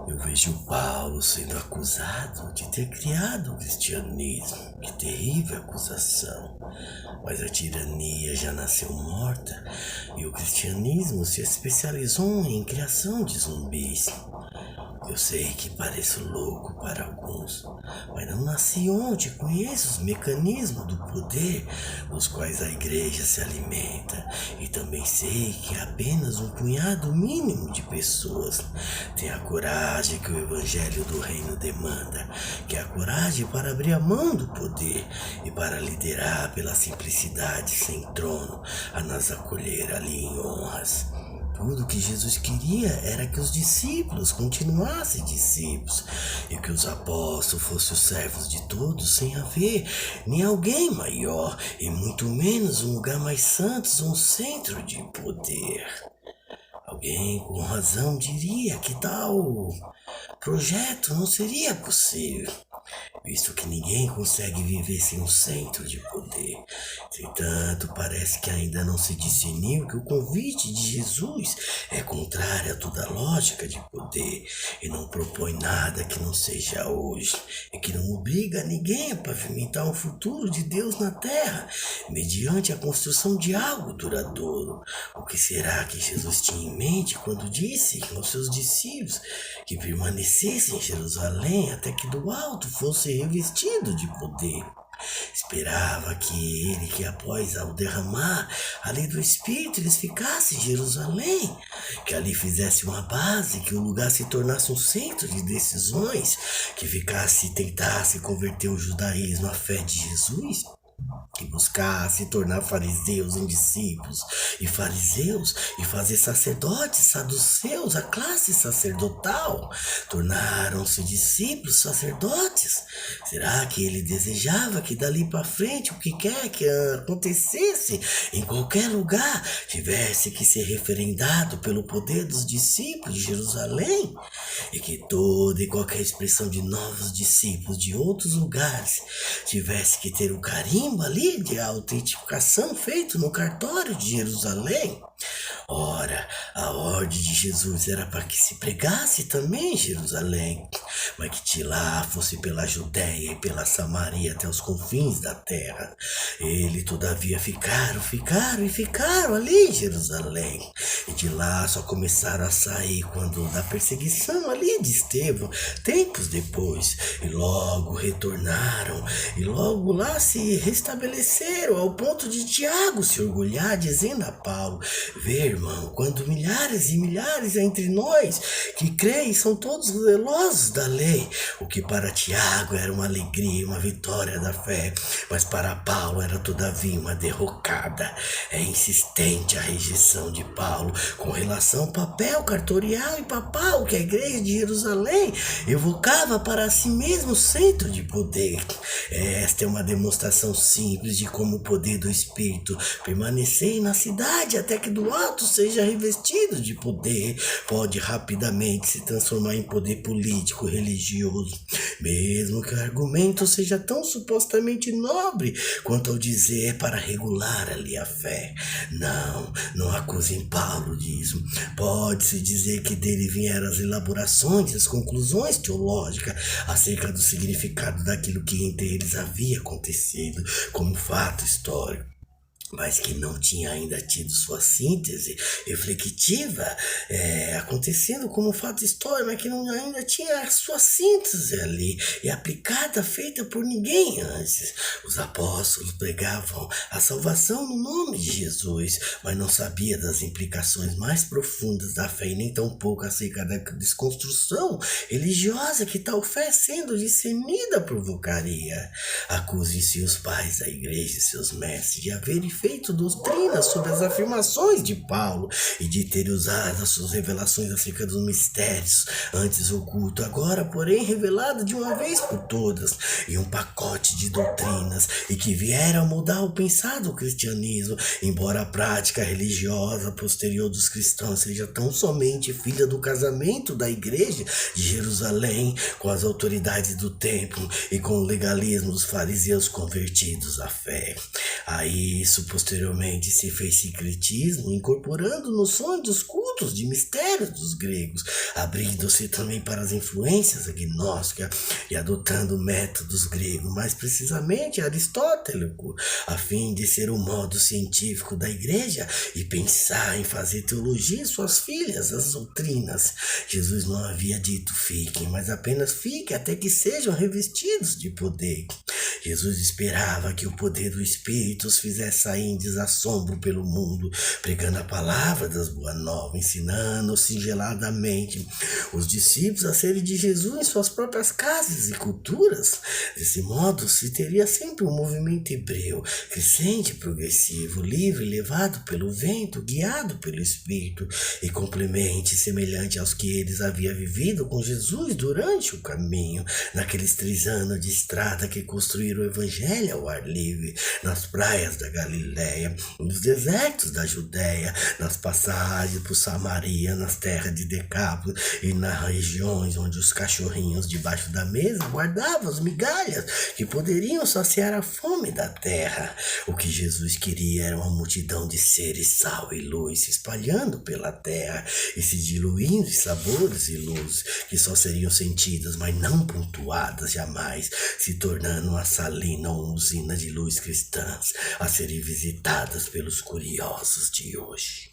Eu vejo Paulo sendo acusado de ter criado o cristianismo. Que terrível acusação. Mas a tirania já nasceu morta e o cristianismo se especializou em criação de zumbis. Eu sei que pareço louco para alguns, mas não nasci onde conheço os mecanismos do poder dos quais a igreja se alimenta. E também sei que apenas um punhado mínimo de pessoas tem a coragem que o evangelho do reino demanda, que é a coragem para abrir a mão do poder e para liderar pela simplicidade sem trono a nos acolher ali em honras. Tudo que Jesus queria era que os discípulos continuassem discípulos e que os apóstolos fossem os servos de todos sem haver nem alguém maior e muito menos um lugar mais santo, um centro de poder. Alguém com razão diria que tal projeto não seria possível, visto que ninguém consegue viver sem um centro de poder. Entretanto, parece que ainda não se discerniu que o convite de Jesus é contrário a toda lógica de poder e não propõe nada que não seja hoje e que não obriga ninguém a pavimentar um futuro de Deus na terra mediante a construção de algo duradouro. O que será que Jesus tinha em mente quando disse aos seus discípulos que permanecessem em Jerusalém até que do alto fosse revestido de poder? Esperava que após ao derramar a lei do Espírito, eles ficassem em Jerusalém, que ali fizesse uma base, que o lugar se tornasse um centro de decisões, que tentasse converter o judaísmo à fé de Jesus, que buscasse tornar fariseus em discípulos e fariseus e fazer sacerdotes saduceus, a classe sacerdotal, tornaram-se discípulos sacerdotes. Será que ele desejava que dali para frente o que quer que acontecesse em qualquer lugar tivesse que ser referendado pelo poder dos discípulos de Jerusalém e que toda e qualquer expressão de novos discípulos de outros lugares tivesse que ter o carimbo ali de autentificação feito no cartório de Jerusalém? Ora, a ordem de Jesus era para que se pregasse também em Jerusalém, mas que de lá fosse pela Judéia e pela Samaria até os confins da terra. Ele, todavia, ficaram ali em Jerusalém. E de lá só começaram a sair quando da perseguição ali de Estevão, tempos depois, e logo retornaram, e logo lá se restabeleceram, ao ponto de Tiago se orgulhar, dizendo a Paulo: vê, irmão, quando milhares e milhares entre nós que creem são todos zelosos da lei, o que para Tiago era uma alegria, uma vitória da fé, mas para Paulo era todavia uma derrocada. É insistente a rejeição de Paulo com relação ao papel cartorial e papal que a igreja de Jerusalém evocava para si mesmo centro de poder. Esta é uma demonstração simples de como o poder do Espírito permanecer na cidade até que do alto seja revestido de poder pode rapidamente se transformar em poder político religioso, mesmo que o argumento seja tão supostamente nobre quanto ao dizer para regular ali a fé. Não acusem Paulo disso. Pode-se dizer que dele vieram as elaborações e as conclusões teológicas acerca do significado daquilo que entre eles havia acontecido como fato histórico, mas que não tinha ainda tido sua síntese reflexiva acontecendo como fato histórico, mas que não ainda tinha sua síntese ali e aplicada, feita por ninguém antes. Os apóstolos pregavam a salvação no nome de Jesus, mas não sabia das implicações mais profundas da fé e nem tampouco acerca da desconstrução religiosa que tal fé sendo discernida provocaria. Acusem-se os pais da igreja e seus mestres de haverem feito doutrinas sobre as afirmações de Paulo e de ter usado as suas revelações acerca dos mistérios antes ocultos, agora porém revelado de uma vez por todas em um pacote de doutrinas e que vieram mudar o pensado do cristianismo, embora a prática religiosa posterior dos cristãos seja tão somente filha do casamento da igreja de Jerusalém com as autoridades do templo e com o legalismo dos fariseus convertidos à fé. A isso posteriormente se fez sincretismo, incorporando noções dos cultos cultos de mistérios dos gregos, abrindo-se também para as influências agnósticas e adotando métodos gregos, mais precisamente aristotélico, a fim de ser o modo científico da igreja e pensar em fazer teologia em suas filhas, as doutrinas. Jesus não havia dito fiquem, mas apenas fiquem até que sejam revestidos de poder. Jesus esperava que o poder do Espírito os fizesse sair em desassombro pelo mundo, pregando a palavra das boas novas, ensinando singeladamente os discípulos a serem de Jesus em suas próprias casas e culturas. Desse modo, se teria sempre um movimento hebreu, crescente, progressivo, livre, levado pelo vento, guiado pelo Espírito e complemente, semelhante aos que eles haviam vivido com Jesus durante o caminho, naqueles 3 anos de estrada que construíram o Evangelho ao ar livre, nas praias da Galileia, nos desertos da Judéia, nas passagens por Samaria, nas terras de Decápolis e nas regiões onde os cachorrinhos debaixo da mesa guardavam as migalhas que poderiam saciar a fome da terra. O que Jesus queria era uma multidão de seres sal e luz se espalhando pela terra e se diluindo em sabores e luzes que só seriam sentidas, mas não pontuadas jamais, se tornando uma salina ou uma usina de luz cristãs a serem visitadas pelos curiosos de hoje.